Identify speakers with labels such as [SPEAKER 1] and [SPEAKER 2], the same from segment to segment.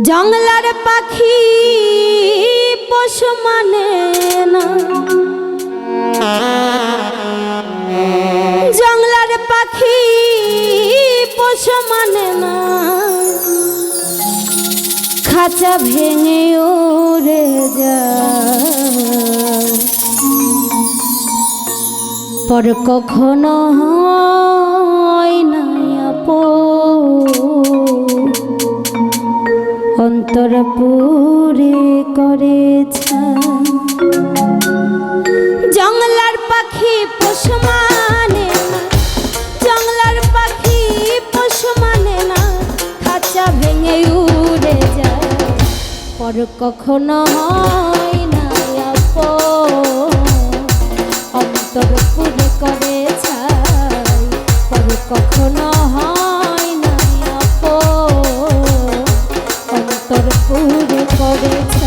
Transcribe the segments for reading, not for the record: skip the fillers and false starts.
[SPEAKER 1] জংলার পাখি পোষ মানে না, জংলার পাখি পোষ মানে না, খাঁচা ভেঙে উড়ে যায়, পর কখনো হয় না আপন, অন্তর পুরে করেছে। জংলার পাখি পোষ মানে না, জংলার পাখি পোষ মানে না, খাঁচা ভেঙে উড়ে যায়, পর কখনো হয় না আপন, অন্তর পুরে করেছে, পর কখনো হয় না আপন, অন্তর পুরে করেছে।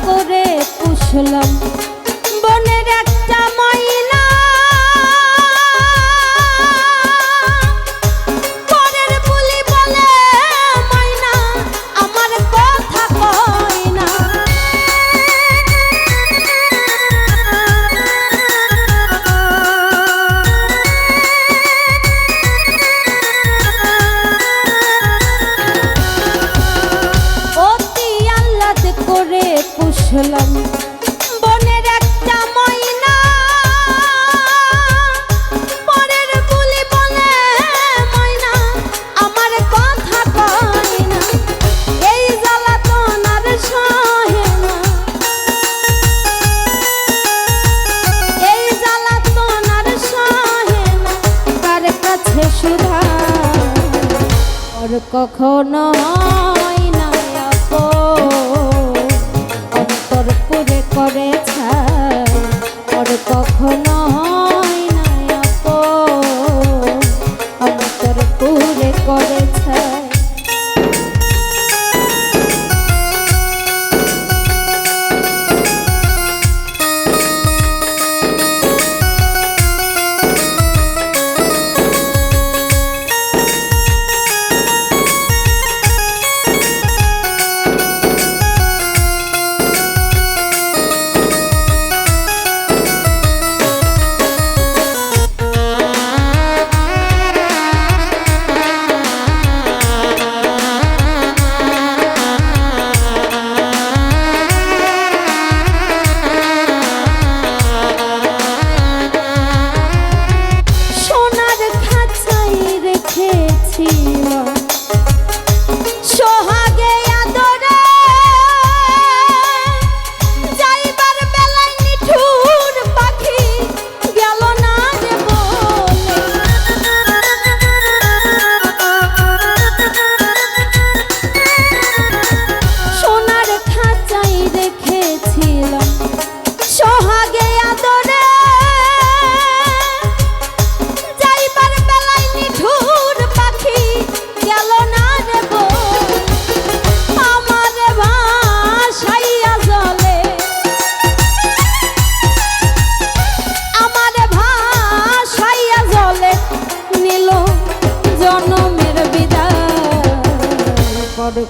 [SPEAKER 1] করে পুষলাম বনের একটা ময়না, পরের বুলি বলে ময়না আমার কথা কয় না, অতি আহ্লাদ করে পুষলাম বনের একটা ময়না, পরের বুলি বলে ময়না আমার কথা কয় না, এই জ্বালাতন আর সহে না, এই জ্বালাতন আর সহে না, তার কাছে সুধা আর কখনো হয় না আপন, অন্তর পুরে করেছে, আর কখনো হয় না আপন, অন্তর পুরে করেছে।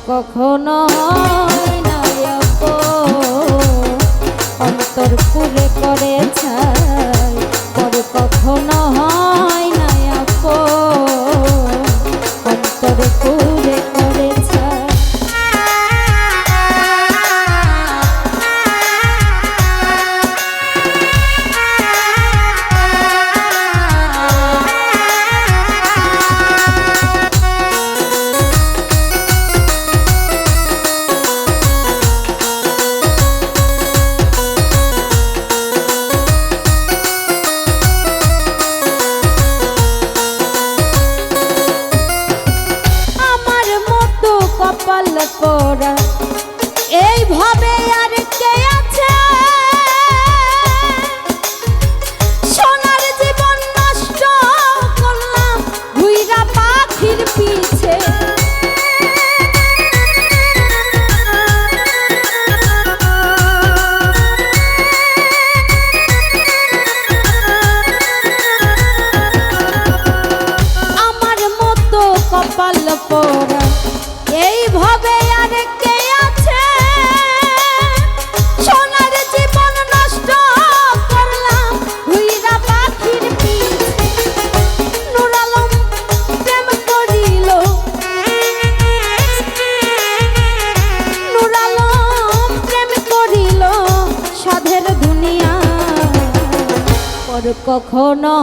[SPEAKER 1] কখনো হয় না আপন, অন্তর পুরে করেছে, পরে কখনো হয় না আপন, অন্তর পুরে করেছে। পরা এইভাবে আর কে আছে সোনার জীবন নষ্ট করলাম ঘুইরা পাখির পিছে আমার মতো কপাল পোড়া এইভাবে আর কে আছে সোনার জীবন নষ্ট করলাম ঘুইরা পাখির পিছে নূর আলম প্রেম করিল নূর আলম প্রেম করিল সাধের দুনিয়া পর কখনো